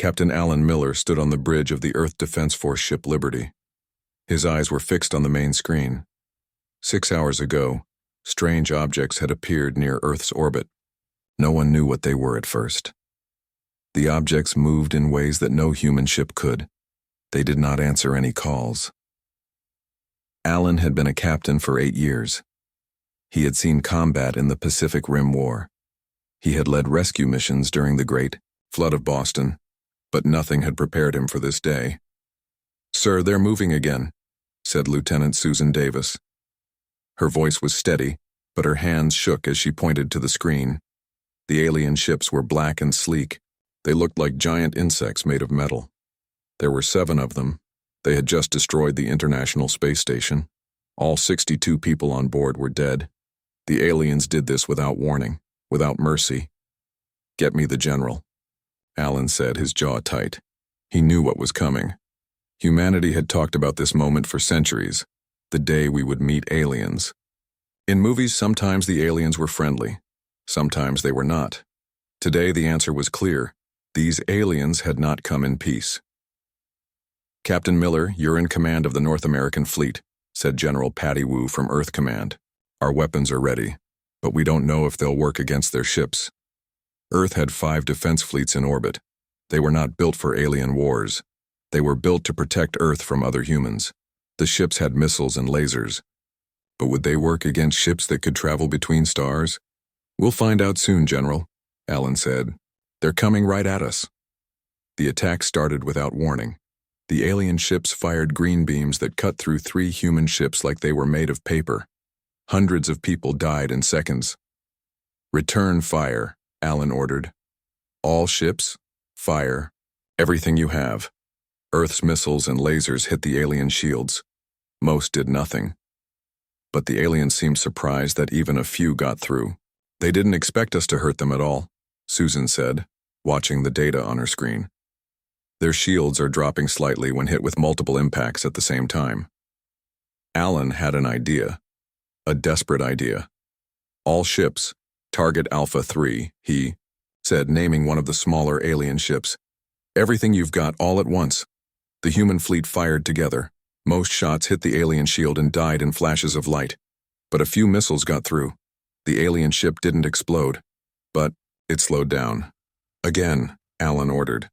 Captain Alan Miller stood on the bridge of the Earth Defense Force ship Liberty. His eyes were fixed on the main screen. 6 hours ago, strange objects had appeared near Earth's orbit. No one knew what they were at first. The objects moved in ways that no human ship could. They did not answer any calls. Alan had been a captain for 8 years. He had seen combat in the Pacific Rim War. He had led rescue missions during the Great Flood of Boston, but nothing had prepared him for this day. "Sir, they're moving again," said Lieutenant Susan Davis. Her voice was steady, but her hands shook as she pointed to the screen. The alien ships were black and sleek. They looked like giant insects made of metal. There were 7 of them. They had just destroyed the International Space Station. All 62 people on board were dead. The aliens did this without warning, without mercy. "Get me the general," Alan said, his jaw tight. He knew what was coming. Humanity had talked about this moment for centuries, the day we would meet aliens. In movies, sometimes the aliens were friendly. Sometimes they were not. Today, the answer was clear. These aliens had not come in peace. "Captain Miller, you're in command of the North American fleet," said General Patty Wu from Earth Command. "Our weapons are ready, but we don't know if they'll work against their ships." Earth had 5 defense fleets in orbit. They were not built for alien wars. They were built to protect Earth from other humans. The ships had missiles and lasers. But would they work against ships that could travel between stars? "We'll find out soon, General," Alan said. "They're coming right at us." The attack started without warning. The alien ships fired green beams that cut through 3 human ships like they were made of paper. Hundreds of people died in seconds. "Return fire," Alan ordered. "All ships, fire, everything you have." Earth's missiles and lasers hit the alien shields. Most did nothing. But the aliens seemed surprised that even a few got through. "They didn't expect us to hurt them at all," Susan said, watching the data on her screen. "Their shields are dropping slightly when hit with multiple impacts at the same time." Alan had an idea. A desperate idea. "All ships, target Alpha 3, he said, naming one of the smaller alien ships. "Everything you've got all at once." The human fleet fired together. Most shots hit the alien shield and died in flashes of light. But a few missiles got through. The alien ship didn't explode, but it slowed down. "Again," Alan ordered.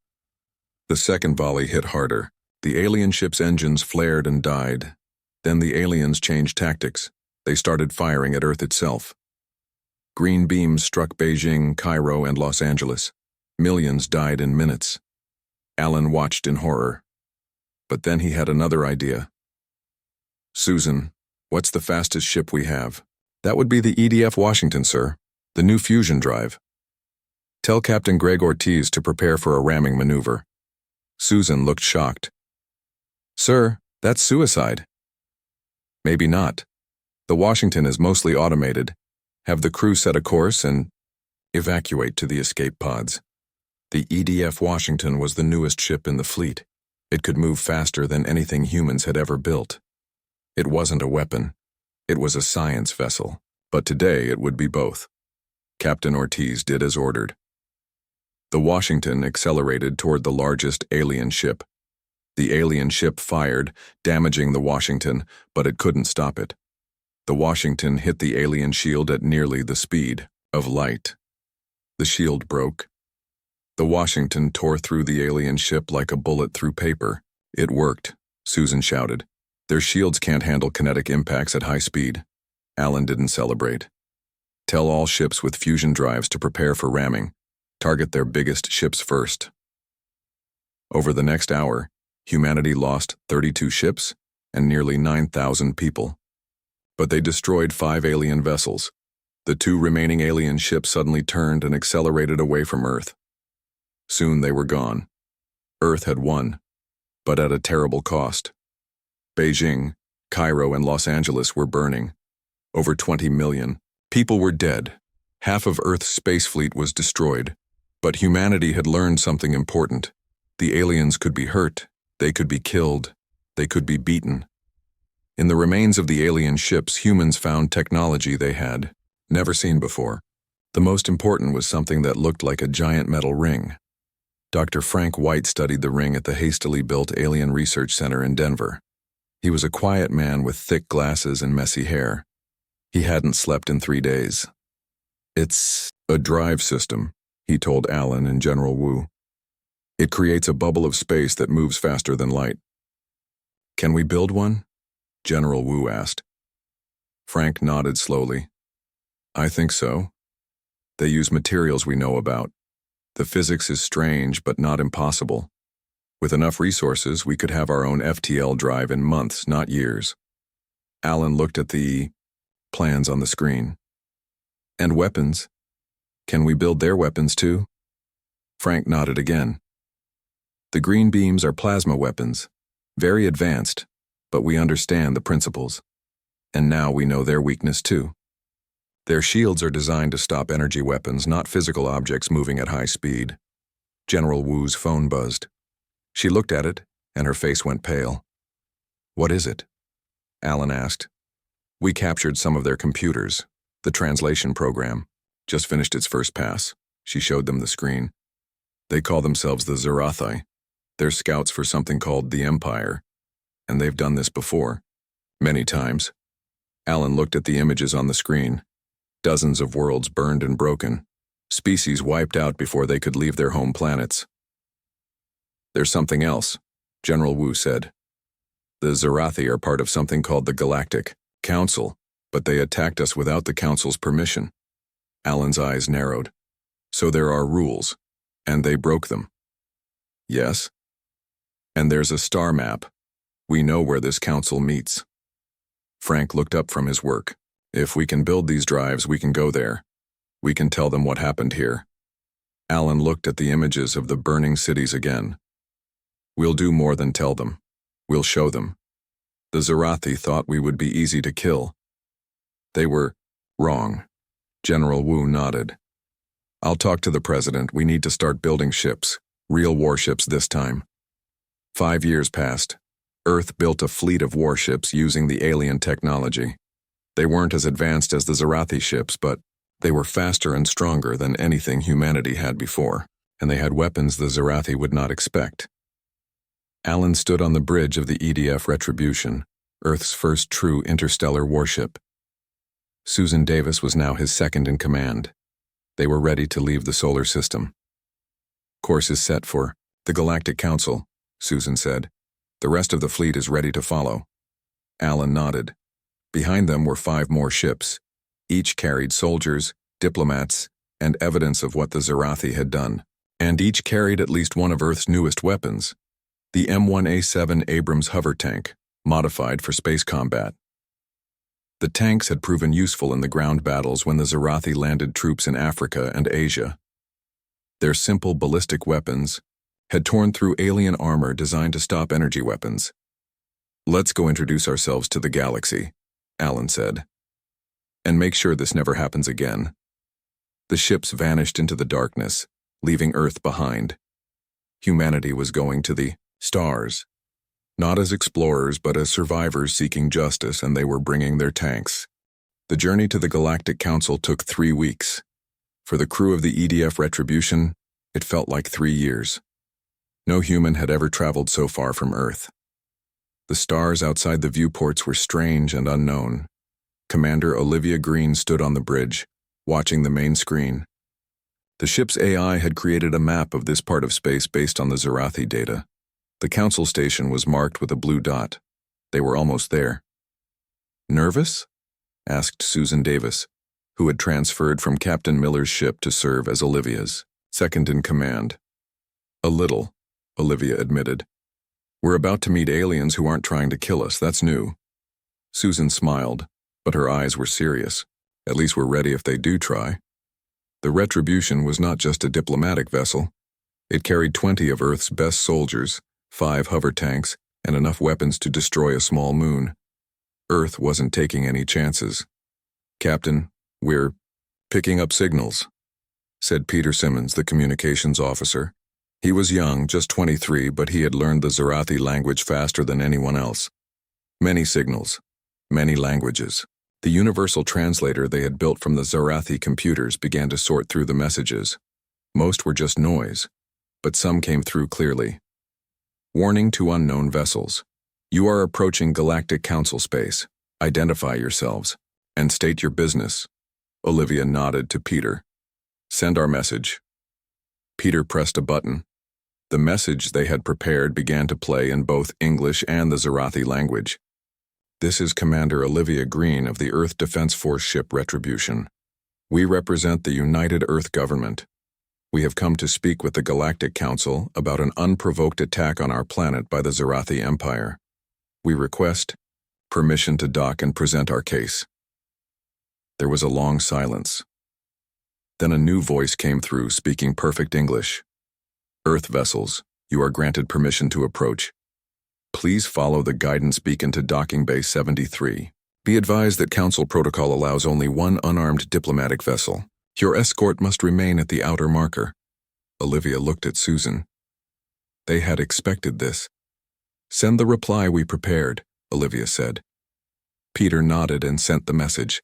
The second volley hit harder. The alien ship's engines flared and died. Then the aliens changed tactics. They started firing at Earth itself. Green beams struck Beijing, Cairo, and Los Angeles. Millions died in minutes. Alan watched in horror. But then he had another idea. "Susan, what's the fastest ship we have?" "That would be the EDF Washington, sir. The new fusion drive." "Tell Captain Greg Ortiz to prepare for a ramming maneuver." Susan looked shocked. "Sir, that's suicide." "Maybe not. The Washington is mostly automated. Have the crew set a course and evacuate to the escape pods." The EDF Washington was the newest ship in the fleet. It could move faster than anything humans had ever built. It wasn't a weapon. It was a science vessel, but today it would be both. Captain Ortiz did as ordered. The Washington accelerated toward the largest alien ship. The alien ship fired, damaging the Washington, but it couldn't stop it. The Washington hit the alien shield at nearly the speed of light. The shield broke. The Washington tore through the alien ship like a bullet through paper. "It worked," Susan shouted. "Their shields can't handle kinetic impacts at high speed." Alan didn't celebrate. "Tell all ships with fusion drives to prepare for ramming. Target their biggest ships first." Over the next hour, humanity lost 32 ships and nearly 9,000 people. But they destroyed 5 alien vessels. The 2 remaining alien ships suddenly turned and accelerated away from Earth. Soon they were gone. Earth had won, but at a terrible cost. Beijing, Cairo, and Los Angeles were burning. Over 20 million people were dead. Half of Earth's space fleet was destroyed. But humanity had learned something important. The aliens could be hurt, they could be killed, they could be beaten. In the remains of the alien ships, humans found technology they had never seen before. The most important was something that looked like a giant metal ring. Dr. Frank White studied the ring at the hastily built Alien Research Center in Denver. He was a quiet man with thick glasses and messy hair. He hadn't slept in 3 days. "It's a drive system," he told Alan and General Wu. "It creates a bubble of space that moves faster than light." "Can we build one?" General Wu asked. Frank nodded slowly. "I think so. They use materials we know about. The physics is strange, but not impossible. With enough resources, we could have our own FTL drive in months, not years." Alan looked at the plans on the screen. "And weapons? Can we build their weapons too?" Frank nodded again. "The green beams are plasma weapons, very advanced, but we understand the principles. And now we know their weakness too. Their shields are designed to stop energy weapons, not physical objects moving at high speed." General Wu's phone buzzed. She looked at it, and her face went pale. "What is it?" Alan asked. "We captured some of their computers. The translation program just finished its first pass." She showed them the screen. "They call themselves the Zarathi. They're scouts for something called the Empire, and they've done this before. Many times." Alan looked at the images on the screen. Dozens of worlds burned and broken. Species wiped out before they could leave their home planets. "There's something else," General Wu said. "The Zarathi are part of something called the Galactic Council, but they attacked us without the Council's permission." Alan's eyes narrowed. "So there are rules, and they broke them." "Yes. And there's a star map. We know where this council meets." Frank looked up from his work. "If we can build these drives, we can go there. We can tell them what happened here." Alan looked at the images of the burning cities again. "We'll do more than tell them. We'll show them. The Zarathi thought we would be easy to kill. They were wrong." General Wu nodded. "I'll talk to the president. We need to start building ships, real warships this time." 5 years passed. Earth built a fleet of warships using the alien technology. They weren't as advanced as the Zarathi ships, but they were faster and stronger than anything humanity had before, and they had weapons the Zarathi would not expect. Alan stood on the bridge of the EDF Retribution, Earth's first true interstellar warship. Susan Davis was now his second in command. They were ready to leave the solar system. "Course is set for the Galactic Council," Susan said. "The rest of the fleet is ready to follow." Alan nodded. Behind them were 5 more ships. Each carried soldiers, diplomats, and evidence of what the Zarathi had done. And each carried at least one of Earth's newest weapons, the M1A7 Abrams hover tank, modified for space combat. The tanks had proven useful in the ground battles when the Zarathi landed troops in Africa and Asia. Their simple ballistic weapons had torn through alien armor designed to stop energy weapons. "Let's go introduce ourselves to the galaxy," Alan said. "And make sure this never happens again." The ships vanished into the darkness, leaving Earth behind. Humanity was going to the stars. Not as explorers, but as survivors seeking justice, and they were bringing their tanks. The journey to the Galactic Council took 3 weeks. For the crew of the EDF Retribution, it felt like 3 years. No human had ever traveled so far from Earth. The stars outside the viewports were strange and unknown. Commander Olivia Green stood on the bridge, watching the main screen. The ship's AI had created a map of this part of space based on the Zarathi data. The council station was marked with a blue dot. They were almost there. "Nervous?" asked Susan Davis, who had transferred from Captain Miller's ship to serve as Olivia's second in command. "A little," Olivia admitted. "We're about to meet aliens who aren't trying to kill us, that's new." Susan smiled, but her eyes were serious. "At least we're ready if they do try." The Retribution was not just a diplomatic vessel. It carried 20 of Earth's best soldiers, 5 hover tanks, and enough weapons to destroy a small moon. Earth wasn't taking any chances. "Captain, we're picking up signals," said Peter Simmons, the communications officer. He was young, just 23, but he had learned the Zarathi language faster than anyone else. Many signals, many languages. The universal translator they had built from the Zarathi computers began to sort through the messages. Most were just noise, but some came through clearly. Warning to unknown vessels. You are approaching Galactic Council space. Identify yourselves and state your business. Olivia nodded to Peter. Send our message. Peter pressed a button. The message they had prepared began to play in both English and the Zarathi language. This is Commander Olivia Green of the Earth Defense Force ship Retribution. We represent the United Earth Government. We have come to speak with the Galactic Council about an unprovoked attack on our planet by the Zarathi Empire. We request permission to dock and present our case. There was a long silence. Then a new voice came through, speaking perfect English. Earth vessels, you are granted permission to approach. Please follow the guidance beacon to docking bay 73. Be advised that Council protocol allows only one unarmed diplomatic vessel. Your escort must remain at the outer marker. Olivia looked at Susan. They had expected this. Send the reply we prepared, Olivia said. Peter nodded and sent the message.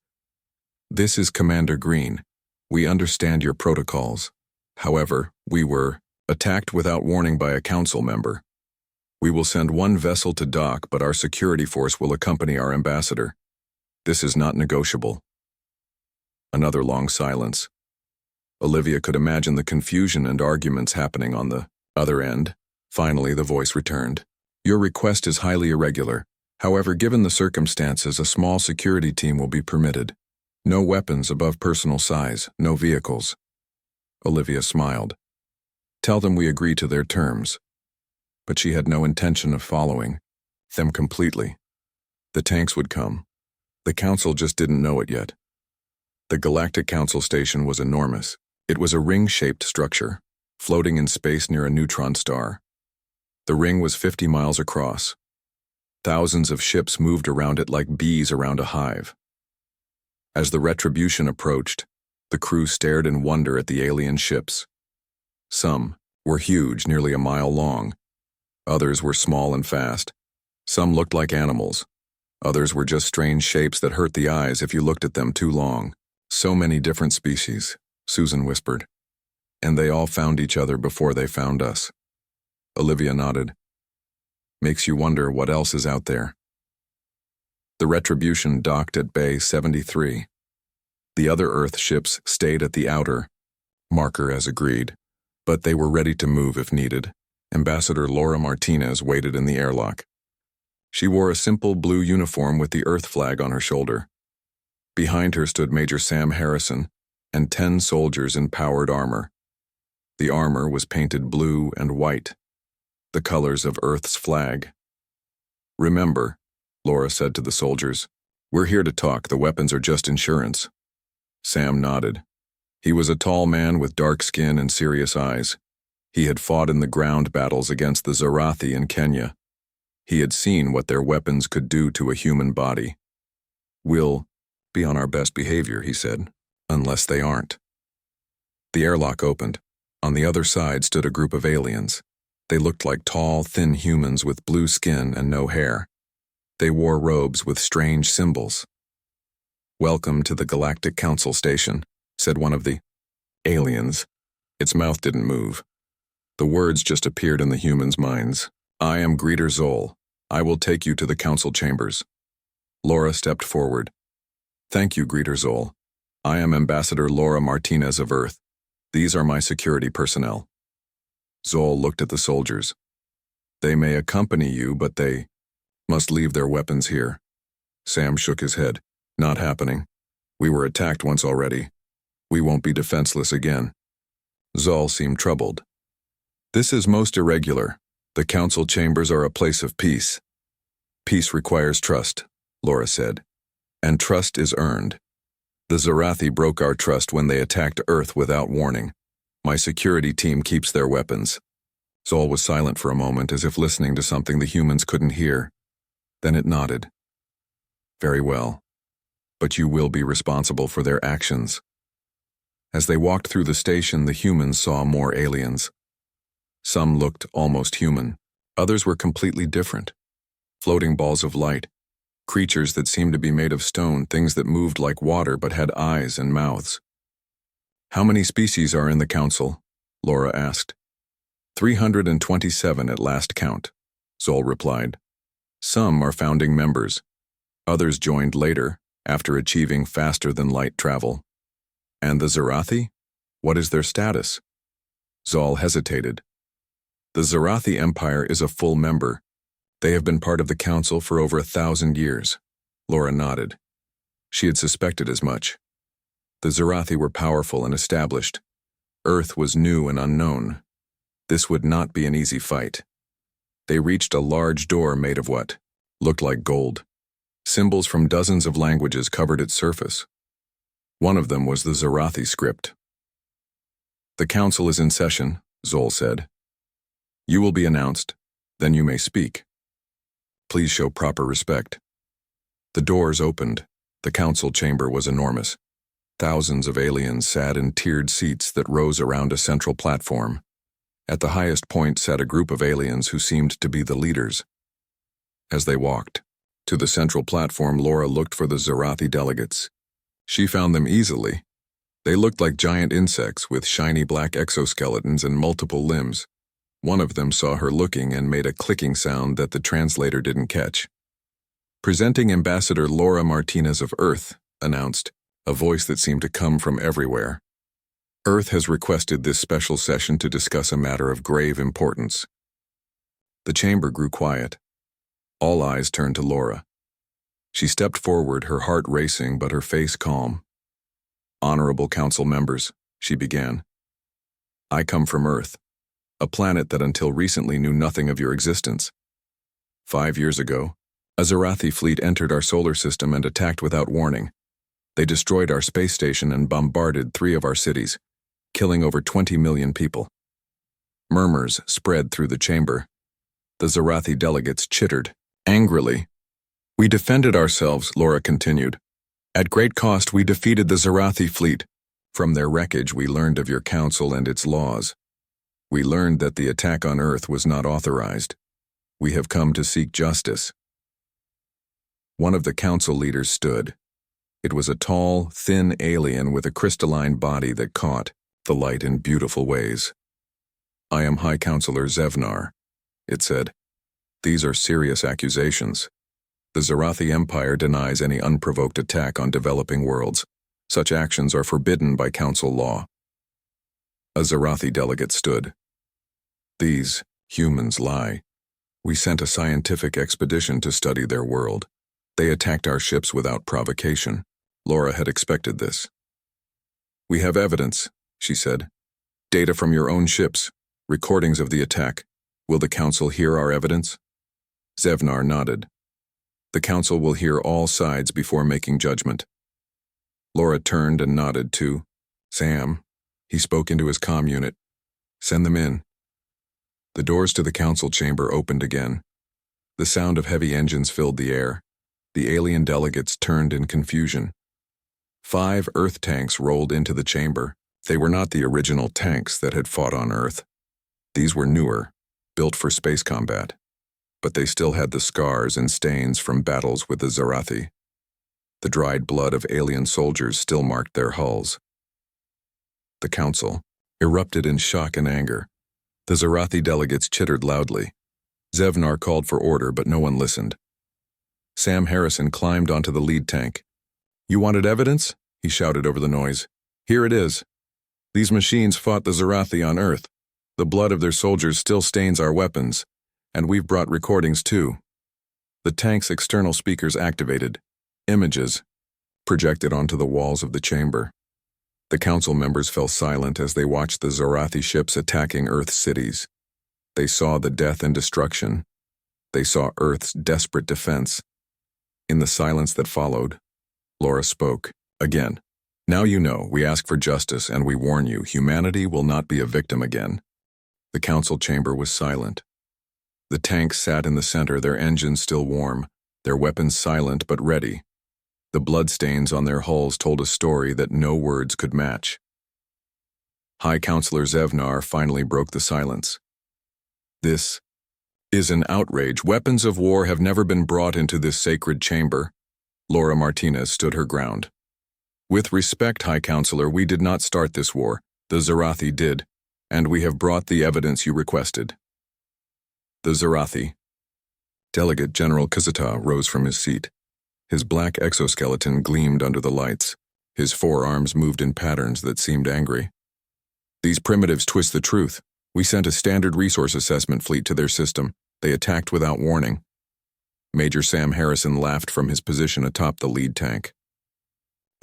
This is Commander Green. We understand your protocols. However, we were attacked without warning by a council member. We will send one vessel to dock, but our security force will accompany our ambassador. This is not negotiable. Another long silence. Olivia could imagine the confusion and arguments happening on the other end. Finally, the voice returned. Your request is highly irregular. However, given the circumstances, a small security team will be permitted. No weapons above personal size, no vehicles. Olivia smiled. Tell them we agree to their terms. But she had no intention of following them completely. The tanks would come. The council just didn't know it yet. The Galactic Council station was enormous. It was a ring-shaped structure, floating in space near a neutron star. The ring was 50 miles across. Thousands of ships moved around it like bees around a hive. As the Retribution approached, the crew stared in wonder at the alien ships. Some were huge, nearly a mile long. Others were small and fast. Some looked like animals. Others were just strange shapes that hurt the eyes if you looked at them too long. So many different species, Susan whispered. And they all found each other before they found us. Olivia nodded. Makes you wonder what else is out there. The Retribution docked at Bay 73. The other Earth ships stayed at the outer marker as agreed, but they were ready to move if needed. Ambassador Laura Martinez waited in the airlock. She wore a simple blue uniform with the Earth flag on her shoulder. Behind her stood Major Sam Harrison and 10 soldiers in powered armor. The armor was painted blue and white, the colors of Earth's flag. Remember, Laura said to the soldiers, we're here to talk, the weapons are just insurance. Sam nodded. He was a tall man with dark skin and serious eyes. He had fought in the ground battles against the Zarathi in Kenya. He had seen what their weapons could do to a human body. We'll be on our best behavior, he said, unless they aren't. The airlock opened. On the other side stood a group of aliens. They looked like tall, thin humans with blue skin and no hair. They wore robes with strange symbols. Welcome to the Galactic Council station, said one of the aliens. Its mouth didn't move. The words just appeared in the humans' minds. I am Greeter Zoll. I will take you to the council chambers. Laura stepped forward. Thank you, Greeter Zoll. I am Ambassador Laura Martinez of Earth. These are my security personnel. Zoll looked at the soldiers. They may accompany you, but they must leave their weapons here. Sam shook his head. Not happening. We were attacked once already. We won't be defenseless again. Zoll seemed troubled. This is most irregular. The council chambers are a place of peace. Peace requires trust, Laura said. And trust is earned. The Zarathi broke our trust when they attacked Earth without warning. My security team keeps their weapons. Zoll was silent for a moment, as if listening to something the humans couldn't hear. Then it nodded. Very well. But you will be responsible for their actions. As they walked through the station, the humans saw more aliens. Some looked almost human. Others were completely different. Floating balls of light. Creatures that seemed to be made of stone, things that moved like water but had eyes and mouths. How many species are in the council? Laura asked. 327 at last count, Zol replied. Some are founding members. Others joined later, after achieving faster-than-light travel. And the Zarathi? What is their status? Zol hesitated. The Zarathi Empire is a full member. They have been part of the Council for over 1,000 years. Laura nodded. She had suspected as much. The Zarathi were powerful and established. Earth was new and unknown. This would not be an easy fight. They reached a large door made of what looked like gold. Symbols from dozens of languages covered its surface. One of them was the Zarathi script. The council is in session, Zol said. You will be announced, then you may speak. Please show proper respect. The doors opened. The council chamber was enormous. Thousands of aliens sat in tiered seats that rose around a central platform. At the highest point sat a group of aliens who seemed to be the leaders. As they walked to the central platform, Laura looked for the Zarathi delegates. She found them easily. They looked like giant insects with shiny black exoskeletons and multiple limbs. One of them saw her looking and made a clicking sound that the translator didn't catch. Presenting Ambassador Laura Martinez of Earth, announced, a voice that seemed to come from everywhere. Earth has requested this special session to discuss a matter of grave importance. The chamber grew quiet. All eyes turned to Laura. She stepped forward, her heart racing but her face calm. Honorable council members, she began. I come from Earth, a planet that until recently knew nothing of your existence. 5 years ago, a Zarathi fleet entered our solar system and attacked without warning. They destroyed our space station and bombarded 3 of our cities, killing over 20 million people. Murmurs spread through the chamber. The Zarathi delegates chittered, angrily. We defended ourselves, Laura continued. At great cost, we defeated the Zarathi fleet. From their wreckage, we learned of your council and its laws. We learned that the attack on Earth was not authorized. We have come to seek justice. One of the council leaders stood. It was a tall, thin alien with a crystalline body that caught the light in beautiful ways. I am High Counselor Zevnar, it said. These are serious accusations. The Zarathi Empire denies any unprovoked attack on developing worlds. Such actions are forbidden by council law. A Zarathi delegate stood. These humans lie. We sent a scientific expedition to study their world. They attacked our ships without provocation. Laura had expected this. We have evidence, she said. Data from your own ships, recordings of the attack. Will the council hear our evidence? Zevnar nodded. The council will hear all sides before making judgment. Laura turned and nodded to Sam. He spoke into his comm unit. Send them in. The doors to the council chamber opened again. The sound of heavy engines filled the air. The alien delegates turned in confusion. 5 Earth tanks rolled into the chamber. They were not the original tanks that had fought on Earth. These were newer, built for space combat. But they still had the scars and stains from battles with the Zarathi. The dried blood of alien soldiers still marked their hulls. The council erupted in shock and anger. The Zarathi delegates chittered loudly. Zevnar called for order, but no one listened. Sam Harrison climbed onto the lead tank. You wanted evidence? He shouted over the noise. Here it is. These machines fought the Zarathi on Earth. The blood of their soldiers still stains our weapons. And we've brought recordings too. The tank's external speakers activated. Images projected onto the walls of the chamber. The council members fell silent as they watched the Zarathi ships attacking Earth's cities. They saw the death and destruction. They saw Earth's desperate defense. In the silence that followed, Laura spoke again. Now you know, we ask for justice and we warn you, humanity will not be a victim again. The council chamber was silent. The tanks sat in the center, their engines still warm, their weapons silent but ready. The bloodstains on their hulls told a story that no words could match. High Counselor Zevnar finally broke the silence. This is an outrage. Weapons of war have never been brought into this sacred chamber. Laura Martinez stood her ground. With respect, High Counselor, we did not start this war. The Zarathi did, And we have brought the evidence you requested. The Zarathi. Delegate General Kazata rose from his seat. His black exoskeleton gleamed under the lights. His forearms moved in patterns that seemed angry. These primitives twist the truth. We sent a standard resource assessment fleet to their system. They attacked without warning. Major Sam Harrison laughed from his position atop the lead tank.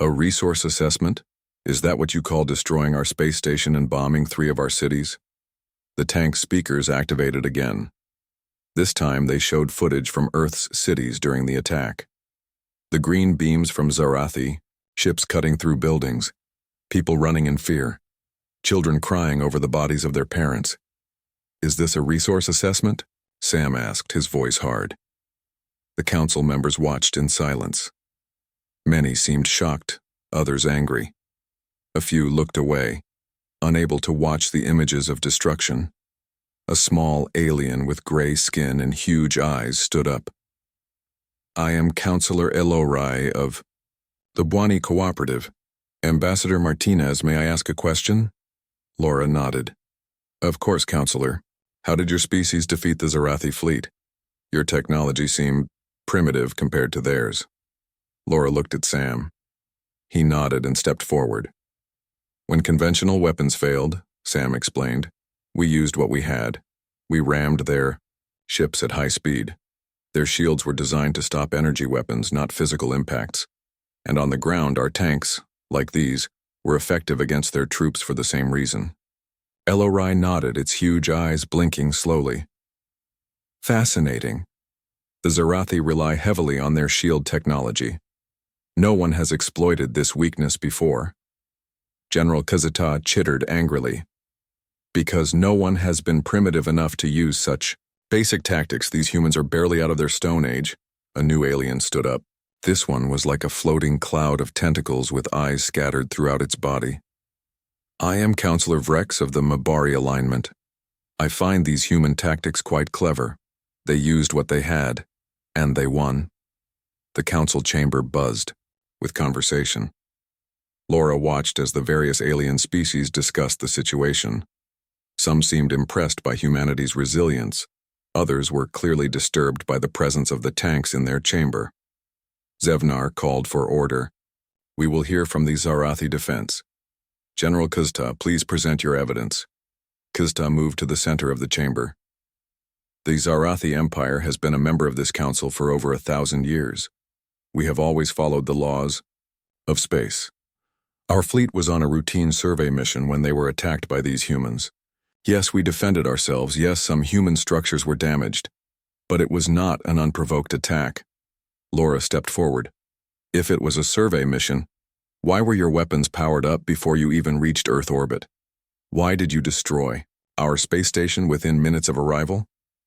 A resource assessment? Is that what you call destroying our space station and bombing 3 of our cities? The tank's speakers activated again. This time they showed footage from Earth's cities during the attack. The green beams from Zarathi, ships cutting through buildings, people running in fear, children crying over the bodies of their parents. Is this a resource assessment? Sam asked, his voice hard. The council members watched in silence. Many seemed shocked, others angry. A few looked away, unable to watch the images of destruction. A small alien with gray skin and huge eyes stood up. I am Counselor Elorai of the Buani Cooperative. Ambassador Martinez, may I ask a question? Laura nodded. Of course, Counselor. How did your species defeat the Zarathi fleet? Your technology seemed primitive compared to theirs. Laura looked at Sam. He nodded and stepped forward. When conventional weapons failed, Sam explained, we used what we had. We rammed their ships at high speed. Their shields were designed to stop energy weapons, not physical impacts. And on the ground, our tanks, like these, were effective against their troops for the same reason. Elorai nodded, its huge eyes blinking slowly. Fascinating. The Zarathi rely heavily on their shield technology. No one has exploited this weakness before. General Kazata chittered angrily. Because no one has been primitive enough to use such basic tactics. These humans are barely out of their stone age. A new alien stood up. This one was like a floating cloud of tentacles with eyes scattered throughout its body. I am Counselor Vrex of the Mabari alignment. I find these human tactics quite clever. They used what they had, and they won. The council chamber buzzed with conversation. Laura watched as the various alien species discussed the situation. Some seemed impressed by humanity's resilience. Others were clearly disturbed by the presence of the tanks in their chamber. Zevnar called for order. We will hear from the Zarathi defense. General Kuzta, please present your evidence. Kuzta moved to the center of the chamber. The Zarathi Empire has been a member of this council for over 1,000 years. We have always followed the laws of space. Our fleet was on a routine survey mission when they were attacked by these humans. Yes, we defended ourselves. Yes, some human structures were damaged. But it was not an unprovoked attack. Laura stepped forward. If it was a survey mission, why were your weapons powered up before you even reached Earth orbit? Why did you destroy our space station within minutes of arrival?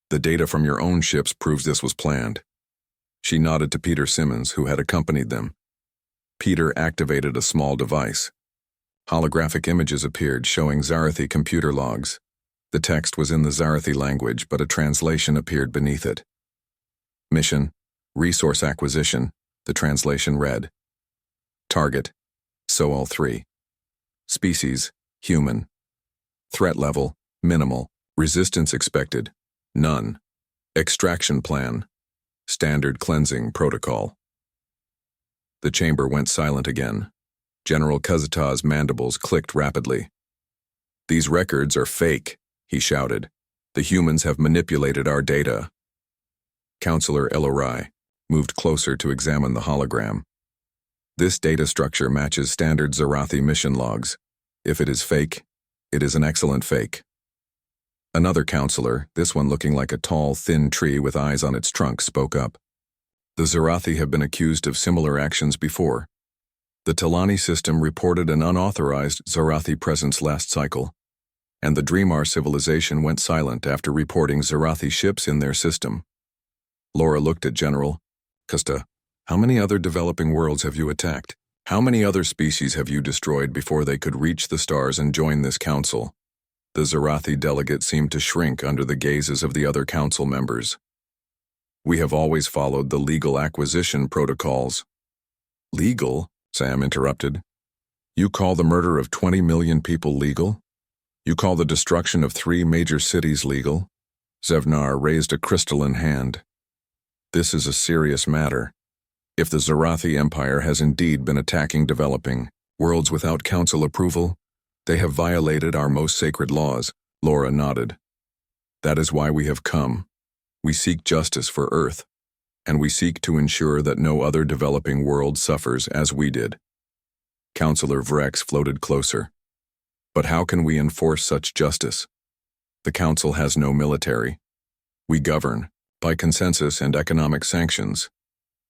The data from your own ships proves this was planned. She nodded to Peter Simmons, who had accompanied them. Peter activated a small device. Holographic images appeared showing Zarathi computer logs. The text was in the Zarathi language, but a translation appeared beneath it. Mission, Resource Acquisition, the translation read. Target, Soal 3. Species, Human. Threat level, Minimal. Resistance expected, None. Extraction plan, Standard Cleansing Protocol. The chamber went silent again. General Kazata's mandibles clicked rapidly. These records are fake, he shouted. The humans have manipulated our data. Counselor Elorai moved closer to examine the hologram. This data structure matches standard Zarathi mission logs. If it is fake, it is an excellent fake. Another counselor, this one looking like a tall, thin tree with eyes on its trunk, spoke up. The Zarathi have been accused of similar actions before. The Talani system reported an unauthorized Zarathi presence last cycle, and the Dreamar civilization went silent after reporting Zarathi ships in their system. Laura looked at General Kusta. How many other developing worlds have you attacked? How many other species have you destroyed before they could reach the stars and join this council? The Zarathi delegate seemed to shrink under the gazes of the other council members. We have always followed the legal acquisition protocols. Legal? Sam interrupted. You call the murder of 20 million people legal? You call the destruction of 3 major cities legal? Zevnar raised a crystalline hand. This is a serious matter. If the Zarathi Empire has indeed been attacking developing worlds without council approval, they have violated our most sacred laws. Laura nodded. That is why we have come. We seek justice for Earth, and we seek to ensure that no other developing world suffers as we did. Counselor Vrex floated closer. But how can we enforce such justice? The Council has no military. We govern by consensus and economic sanctions.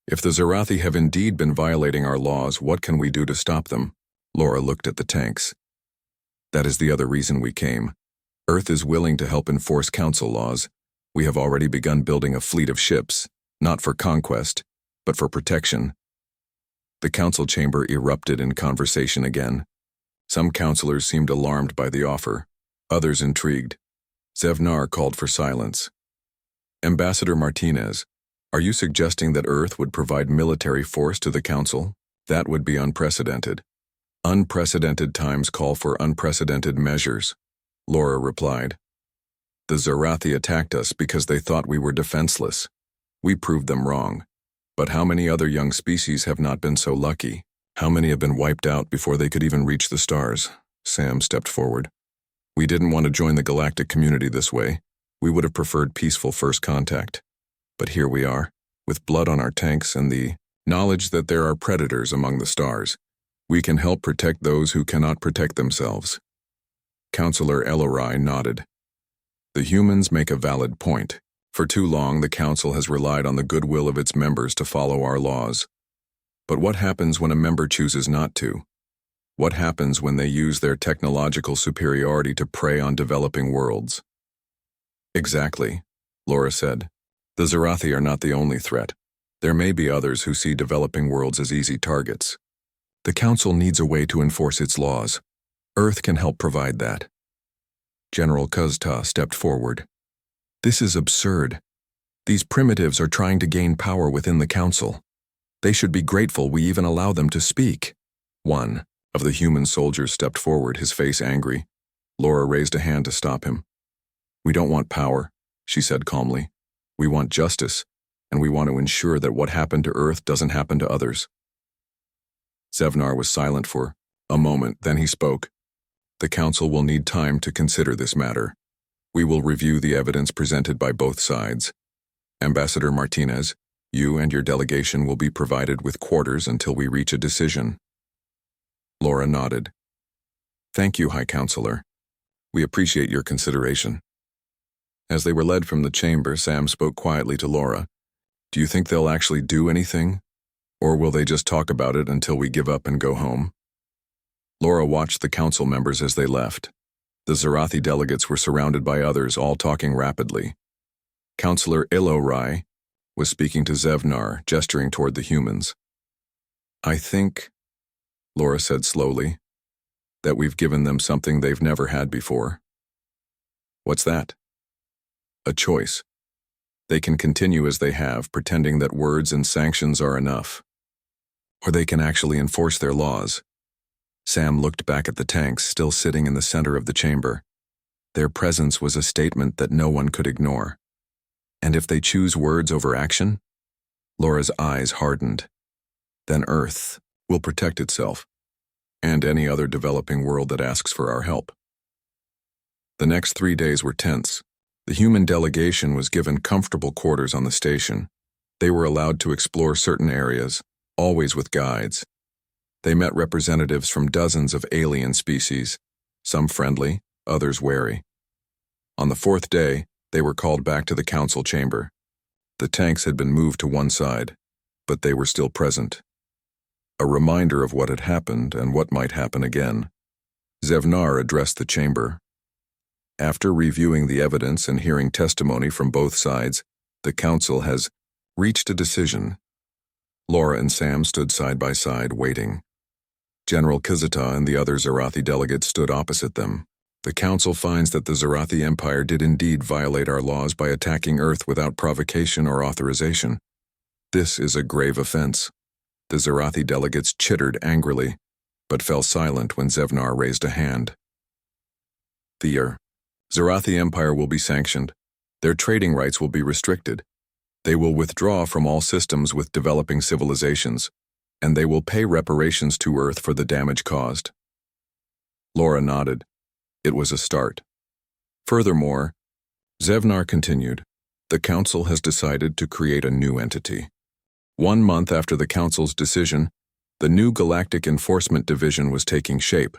If the Zarathi have indeed been violating our laws, what can we do to stop them? Laura looked at the tanks. That is the other reason we came. Earth is willing to help enforce Council laws. We have already begun building a fleet of ships, not for conquest, but for protection. The Council chamber erupted in conversation again. Some counselors seemed alarmed by the offer, others intrigued. Zevnar called for silence. Ambassador Martinez, are you suggesting that Earth would provide military force to the Council? That would be unprecedented. Unprecedented times call for unprecedented measures, Laura replied. The Zarathi attacked us because they thought we were defenseless. We proved them wrong. But how many other young species have not been so lucky? How many have been wiped out before they could even reach the stars? Sam stepped forward. We didn't want to join the galactic community this way. We would have preferred peaceful first contact. But here we are, with blood on our tanks and the knowledge that there are predators among the stars. We can help protect those who cannot protect themselves. Counselor Elorai nodded. The humans make a valid point. For too long, the Council has relied on the goodwill of its members to follow our laws. But what happens when a member chooses not to? What happens when they use their technological superiority to prey on developing worlds? Exactly, Laura said. The Zarathi are not the only threat. There may be others who see developing worlds as easy targets. The Council needs a way to enforce its laws. Earth can help provide that. General Kuzta stepped forward. This is absurd. These primitives are trying to gain power within the Council. They should be grateful we even allow them to speak. One of the human soldiers stepped forward, his face angry. Laura raised a hand to stop him. We don't want power, she said calmly. We want justice, and we want to ensure that what happened to Earth doesn't happen to others. Zevnar was silent for a moment, then he spoke. The Council will need time to consider this matter. We will review the evidence presented by both sides. Ambassador Martinez, you and your delegation will be provided with quarters until we reach a decision. Laura nodded. Thank you, High Counselor. We appreciate your consideration. As they were led from the chamber, Sam spoke quietly to Laura. Do you think they'll actually do anything? Or will they just talk about it until we give up and go home? Laura watched the Council members as they left. The Zarathi delegates were surrounded by others, all talking rapidly. Counselor Elorai was speaking to Zevnar, gesturing toward the humans. I think, Laura said slowly, that we've given them something they've never had before. What's that? A choice. They can continue as they have, pretending that words and sanctions are enough. Or they can actually enforce their laws. Sam looked back at the tanks, still sitting in the center of the chamber. Their presence was a statement that no one could ignore. And if they choose words over action? Laura's eyes hardened. Then Earth will protect itself, and any other developing world that asks for our help. The next 3 days were tense. The human delegation was given comfortable quarters on the station. They were allowed to explore certain areas, always with guides. They met representatives from dozens of alien species, some friendly, others wary. On the 4th day, they were called back to the Council chamber. The tanks had been moved to one side, but they were still present. A reminder of what had happened and what might happen again. Zevnar addressed the chamber. After reviewing the evidence and hearing testimony from both sides, the Council has reached a decision. Laura and Sam stood side by side, waiting. General Kizita and the other Zarathi delegates stood opposite them. The Council finds that the Zarathi Empire did indeed violate our laws by attacking Earth without provocation or authorization. This is a grave offense. The Zarathi delegates chittered angrily, but fell silent when Zevnar raised a hand. The Zarathi Empire will be sanctioned. Their trading rights will be restricted. They will withdraw from all systems with developing civilizations, and they will pay reparations to Earth for the damage caused. Laura nodded. It was a start. Furthermore, Zevnar continued, the Council has decided to create a new entity. 1 month after the Council's decision, the new Galactic Enforcement Division was taking shape.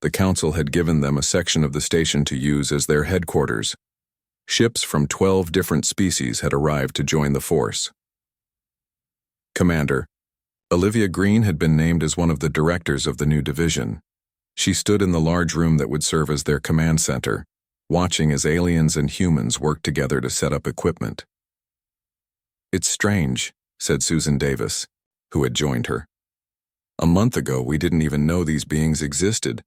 The Council had given them a section of the station to use as their headquarters. Ships from 12 different species had arrived to join the force. Commander, Olivia Green had been named as one of the directors of the new division. She stood in the large room that would serve as their command center, watching as aliens and humans worked together to set up equipment. It's strange, said Susan Davis, who had joined her. A month ago, we didn't even know these beings existed.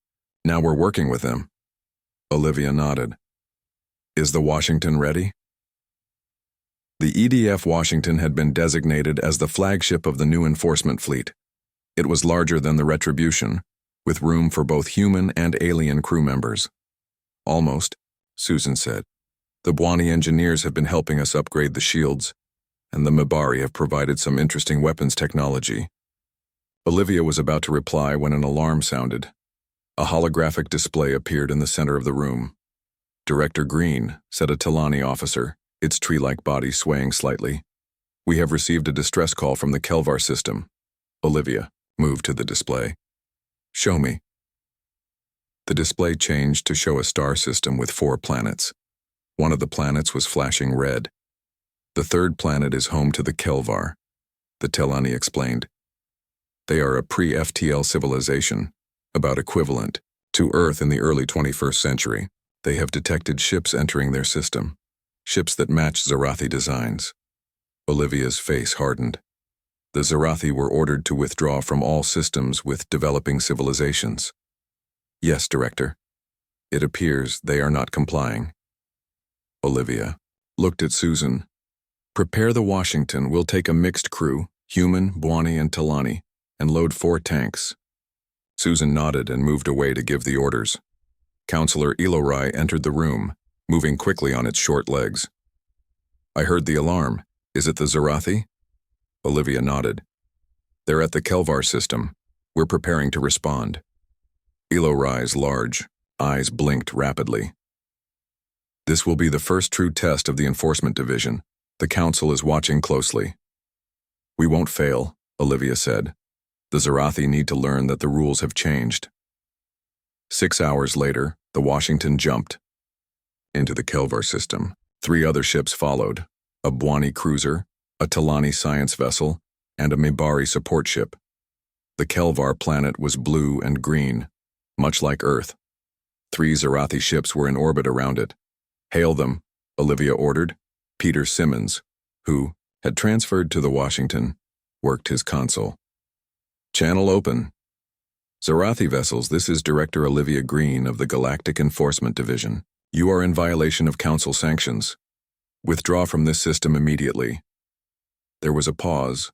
Now we're working with them. Olivia nodded. Is the Washington ready? The EDF Washington had been designated as the flagship of the new enforcement fleet. It was larger than the Retribution, with room for both human and alien crew members. Almost, Susan said. The Bwani engineers have been helping us upgrade the shields, and the Mibari have provided some interesting weapons technology. Olivia was about to reply when an alarm sounded. A holographic display appeared in the center of the room. Director Green, said a Talani officer, its tree-like body swaying slightly. We have received a distress call from the Kelvar system. Olivia moved to the display. Show me. The display changed to show a star system with 4 planets. One of the planets was flashing red. The third planet is home to the Kelvar, the Telani explained. They are a pre-FTL civilization, about equivalent to Earth in the early 21st century. They have detected ships entering their system, ships that match Zarathi designs. Olivia's face hardened. The Zarathi were ordered to withdraw from all systems with developing civilizations. Yes, Director. It appears they are not complying. Olivia looked at Susan. Prepare the Washington. We'll take a mixed crew, human, Bwani, and Talani, and load 4 tanks. Susan nodded and moved away to give the orders. Counselor Elorai entered the room, moving quickly on its short legs. I heard the alarm. Is it the Zarathi? Olivia nodded. They're at the Kelvar system. We're preparing to respond. Elorai's large eyes blinked rapidly. This will be the first true test of the Enforcement Division. The Council is watching closely. We won't fail, Olivia said. The Zarathi need to learn that the rules have changed. 6 hours later, the Washington jumped into the Kelvar system. 3 other ships followed, a Bwani cruiser, a Talani science vessel, and a Mibari support ship. The Kelvar planet was blue and green, much like Earth. 3 Zarathi ships were in orbit around it. Hail them, Olivia ordered. Peter Simmons, who had transferred to the Washington, worked his console. Channel open. Zarathi vessels, this is Director Olivia Green of the Galactic Enforcement Division. You are in violation of Council sanctions. Withdraw from this system immediately. There was a pause,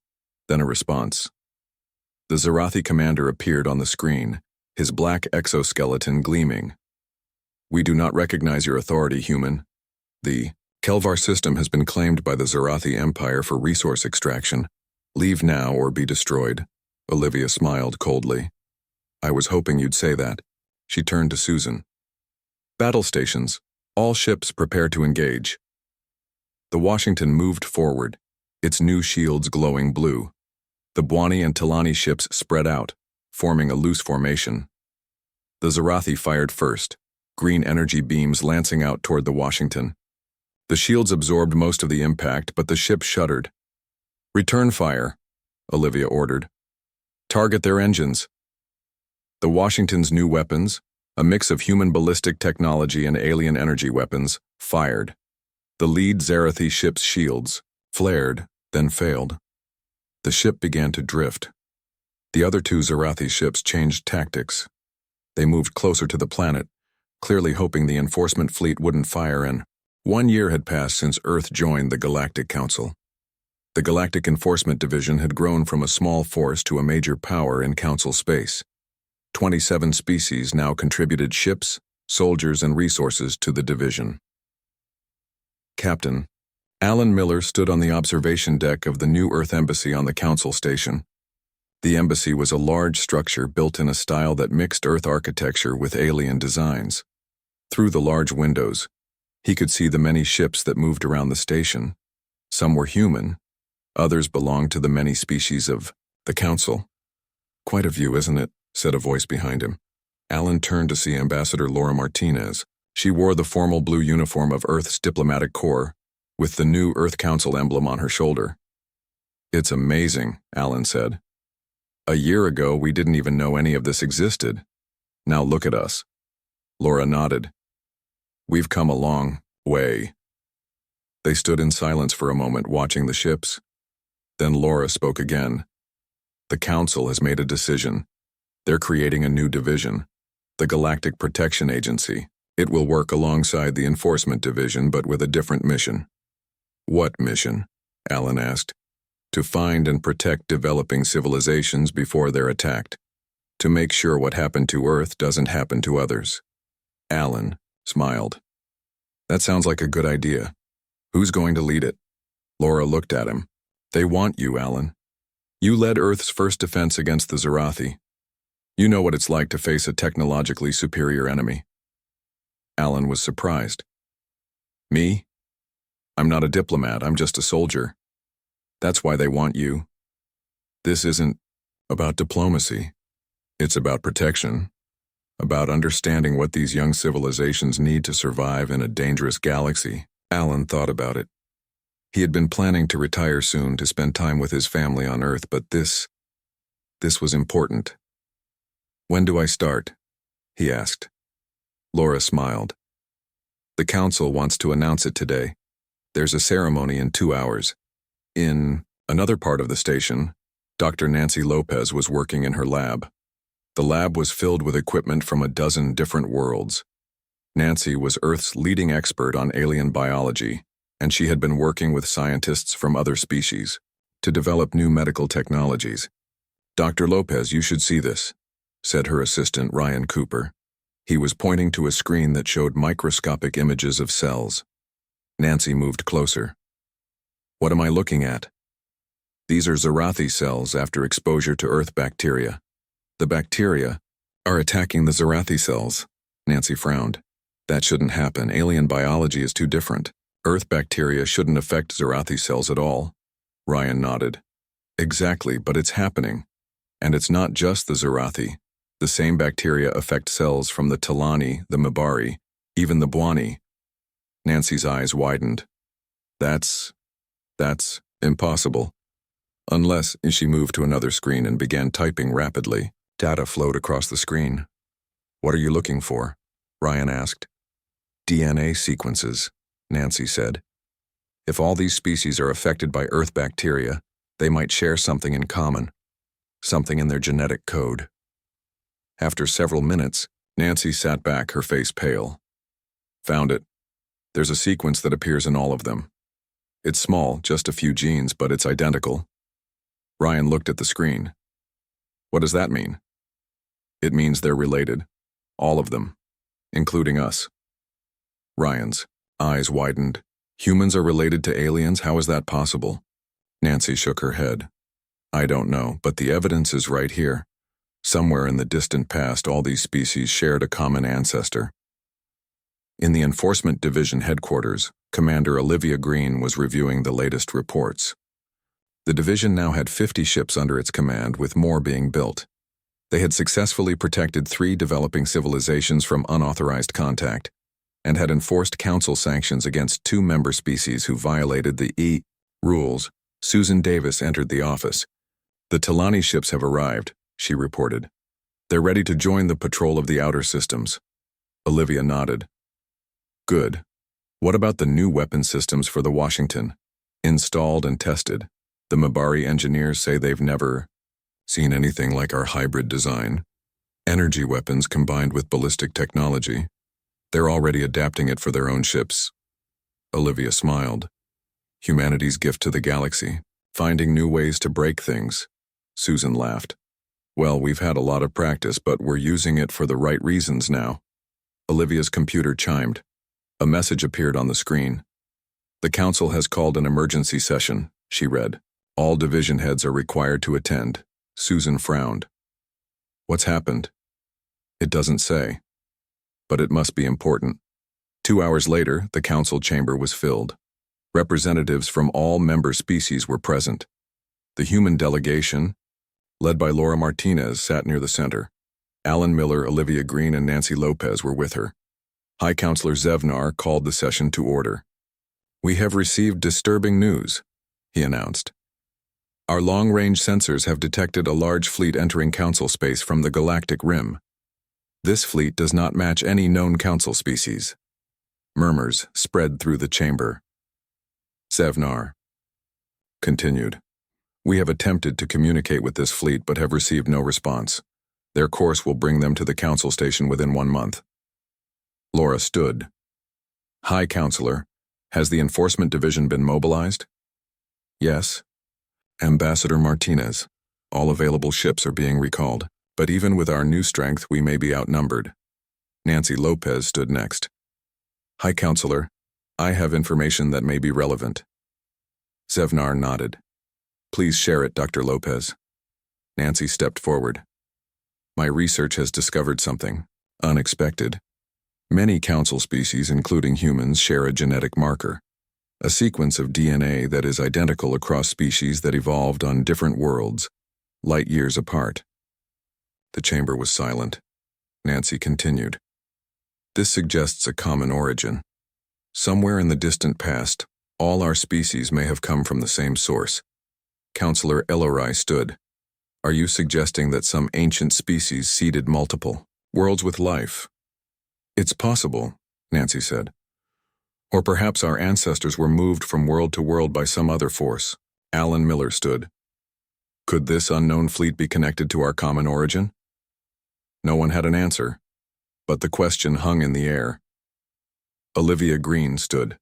then a response. The Zarathi commander appeared on the screen, his black exoskeleton gleaming. We do not recognize your authority, human. The Kelvar system has been claimed by the Zarathi Empire for resource extraction. Leave now or be destroyed. Olivia smiled coldly. I was hoping you'd say that. She turned to Susan. Battle stations. All ships prepare to engage. The Washington moved forward, its new shields glowing blue. The Bwani and Talani ships spread out, forming a loose formation. The Zarathi fired first, green energy beams lancing out toward the Washington. The shields absorbed most of the impact, but the ship shuddered. Return fire, Olivia ordered. Target their engines. The Washington's new weapons, a mix of human ballistic technology and alien energy weapons, fired. The lead Zarathi ship's shields flared, then failed. The ship began to drift. The other 2 Zarathi ships changed tactics. They moved closer to the planet, clearly hoping the enforcement fleet wouldn't fire in. 1 year had passed since Earth joined the Galactic Council. The Galactic Enforcement Division had grown from a small force to a major power in Council space. 27 species now contributed ships, soldiers and resources to the division. Captain, Alan Miller stood on the observation deck of the New Earth Embassy on the Council Station. The embassy was a large structure built in a style that mixed Earth architecture with alien designs. Through the large windows, he could see the many ships that moved around the station. Some were human, others belonged to the many species of the Council. "Quite a view, isn't it?" said a voice behind him. Alan turned to see Ambassador Laura Martinez. She wore the formal blue uniform of Earth's diplomatic corps, with the new Earth Council emblem on her shoulder. "It's amazing," Alan said. "A year ago, we didn't even know any of this existed. Now look at us." Laura nodded. "We've come a long way." They stood in silence for a moment, watching the ships. Then Laura spoke again. "The Council has made a decision. They're creating a new division, the Galactic Protection Agency. It will work alongside the Enforcement Division, but with a different mission." "What mission?" Alan asked. "To find and protect developing civilizations before they're attacked. To make sure what happened to Earth doesn't happen to others." Alan smiled. "That sounds like a good idea. Who's going to lead it?" Laura looked at him. "They want you, Alan. You led Earth's first defense against the Zarathi. You know what it's like to face a technologically superior enemy." Alan was surprised. "Me? I'm not a diplomat, I'm just a soldier. That's why they want you. This isn't about diplomacy. It's about protection, about understanding what these young civilizations need to survive in a dangerous galaxy." Alan thought about it. He had been planning to retire soon to spend time with his family on Earth, but this was important. "When do I start?" he asked. Laura smiled. "The Council wants to announce it today. There's a ceremony in 2 hours. In another part of the station, Dr. Nancy Lopez was working in her lab. The lab was filled with equipment from a dozen different worlds. Nancy was Earth's leading expert on alien biology, and she had been working with scientists from other species to develop new medical technologies. "Dr. Lopez, you should see this," said her assistant Ryan Cooper. He was pointing to a screen that showed microscopic images of cells. Nancy moved closer. "What am I looking at?" "These are Zarathi cells after exposure to Earth bacteria. The bacteria are attacking the Zarathi cells." Nancy frowned. "That shouldn't happen. Alien biology is too different. Earth bacteria shouldn't affect Zarathi cells at all." Ryan nodded. "Exactly, but it's happening. And it's not just the Zarathi. The same bacteria affect cells from the Talani, the Mabari, even the Bwani." Nancy's eyes widened. That's impossible. Unless," she moved to another screen and began typing rapidly. Data flowed across the screen. "What are you looking for?" Ryan asked. "DNA sequences," Nancy said. "If all these species are affected by Earth bacteria, they might share something in common, something in their genetic code." After several minutes, Nancy sat back, her face pale. "Found it. There's a sequence that appears in all of them. It's small, just a few genes, but it's identical." Ryan looked at the screen. "What does that mean?" "It means they're related. All of them, including us." Ryan's eyes widened. "Humans are related to aliens? How is that possible?" Nancy shook her head. "I don't know, but the evidence is right here. Somewhere in the distant past, all these species shared a common ancestor." In the Enforcement Division headquarters, Commander Olivia Green was reviewing the latest reports. The division now had 50 ships under its command, with more being built. They had successfully protected 3 developing civilizations from unauthorized contact, and had enforced Council sanctions against 2 member species who violated the rules. Susan Davis entered the office. "The Talani ships have arrived," she reported. "They're ready to join the patrol of the outer systems." Olivia nodded. "Good. What about the new weapon systems for the Washington? Installed and tested. The Mabari engineers say they've never seen anything like our hybrid design. Energy weapons combined with ballistic technology. They're already adapting it for their own ships." Olivia smiled. "Humanity's gift to the galaxy, finding new ways to break things." Susan laughed. "Well, we've had a lot of practice, but we're using it for the right reasons now." Olivia's computer chimed. A message appeared on the screen. "The council has called an emergency session," she read. "All division heads are required to attend." Susan frowned. "What's happened?" "It doesn't say. But it must be important." 2 hours later, the council chamber was filled. Representatives from all member species were present. The human delegation, led by Laura Martinez, sat near the center. Alan Miller, Olivia Green, and Nancy Lopez were with her. High Counselor Zevnar called the session to order. "We have received disturbing news," he announced. "Our long-range sensors have detected a large fleet entering council space from the galactic rim. This fleet does not match any known council species." Murmurs spread through the chamber. Zevnar continued. "We have attempted to communicate with this fleet but have received no response. Their course will bring them to the council station within 1 month." Laura stood. "High Counselor, has the Enforcement Division been mobilized?" "Yes." "Ambassador Martinez, all available ships are being recalled, but even with our new strength we may be outnumbered." Nancy Lopez stood next. "High Counselor, I have information that may be relevant." Zevnar nodded. "Please share it, Dr. Lopez." Nancy stepped forward. "My research has discovered something unexpected. Many council species, including humans, share a genetic marker, a sequence of DNA that is identical across species that evolved on different worlds, light years apart." The chamber was silent. Nancy continued. "This suggests a common origin. Somewhere in the distant past, all our species may have come from the same source." Counselor Ellery stood. "Are you suggesting that some ancient species seeded multiple worlds with life?" "It's possible," Nancy said. "Or perhaps our ancestors were moved from world to world by some other force." Alan Miller stood. "Could this unknown fleet be connected to our common origin?" No one had an answer, but the question hung in the air. Olivia Green stood.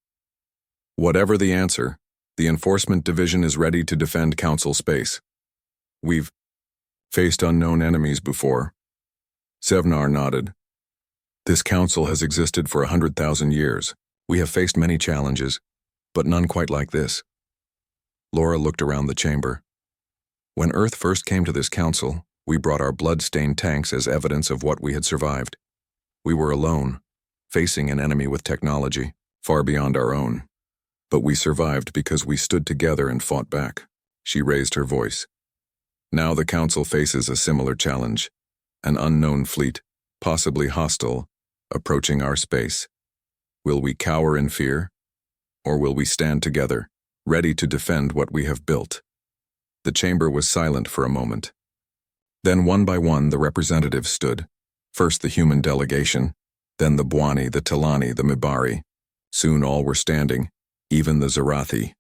"Whatever the answer, the Enforcement Division is ready to defend council space. We've faced unknown enemies before." Zevnar nodded. "This council has existed for 100,000 years. We have faced many challenges, but none quite like this." Laura looked around the chamber. "When Earth first came to this council, we brought our blood-stained tanks as evidence of what we had survived. We were alone, facing an enemy with technology far beyond our own. But we survived because we stood together and fought back." She raised her voice. "Now the council faces a similar challenge, an unknown fleet, possibly hostile, approaching our space. Will we cower in fear, or will we stand together, ready to defend what we have built?" The chamber was silent for a moment. Then one by one the representatives stood. First the human delegation, then the Bwani, the Talani, the Mibari. Soon all were standing, even the Zarathi.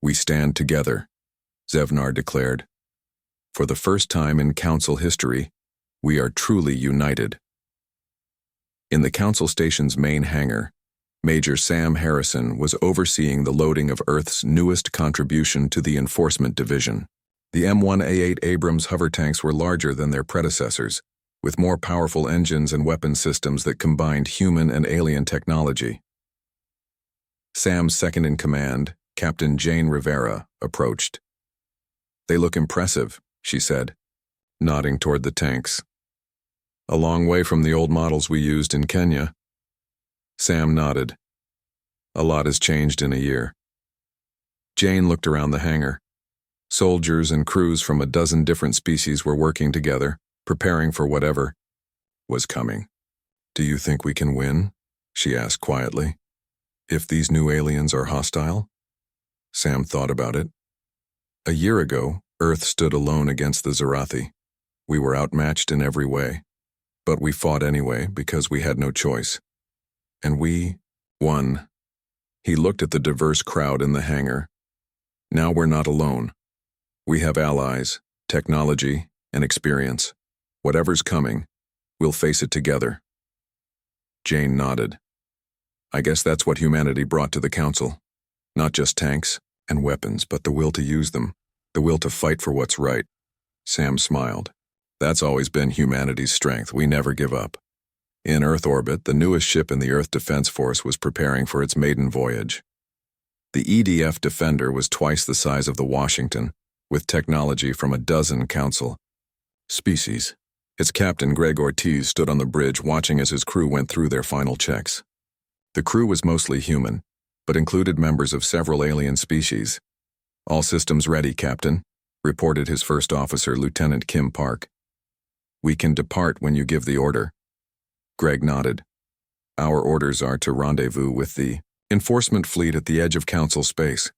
"We stand together," Zevnar declared. "For the first time in council history, we are truly united." In the council station's main hangar, Major Sam Harrison was overseeing the loading of Earth's newest contribution to the Enforcement Division. The M1A8 Abrams hover tanks were larger than their predecessors, with more powerful engines and weapon systems that combined human and alien technology. Sam's second-in-command, Captain Jane Rivera, approached. "They look impressive," she said, nodding toward the tanks. "A long way from the old models we used in Kenya." Sam nodded. "A lot has changed in a year." Jane looked around the hangar. Soldiers and crews from a dozen different species were working together, preparing for whatever was coming. "Do you think we can win?" she asked quietly. "If these new aliens are hostile?" Sam thought about it. A year ago, Earth stood alone against the Zarathi. We were outmatched in every way. But we fought anyway because we had no choice. And we won. He looked at the diverse crowd in the hangar. Now we're not alone. We have allies, technology, and experience. Whatever's coming, we'll face it together. Jane nodded. "I guess that's what humanity brought to the council. Not just tanks and weapons, but the will to use them, the will to fight for what's right." Sam smiled. "That's always been humanity's strength. We never give up. In Earth orbit, the newest ship in the Earth Defense Force was preparing for its maiden voyage. The EDF Defender was twice the size of the Washington, with technology from a dozen council species. Its captain, Greg Ortiz, stood on the bridge watching as his crew went through their final checks. The crew was mostly human, but included members of several alien species. "All systems ready, Captain," reported his first officer, Lieutenant Kim Park. "We can depart when you give the order." Greg nodded. "Our orders are to rendezvous with the enforcement fleet at the edge of Council space.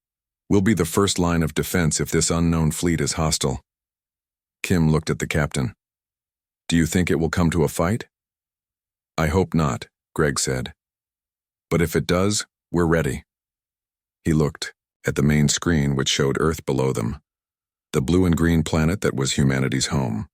We'll be the first line of defense if this unknown fleet is hostile." Kim looked at the captain. "Do you think it will come to a fight?" "I hope not," Greg said. "But if it does, we're ready." He looked at the main screen, which showed Earth below them, the blue and green planet that was humanity's home.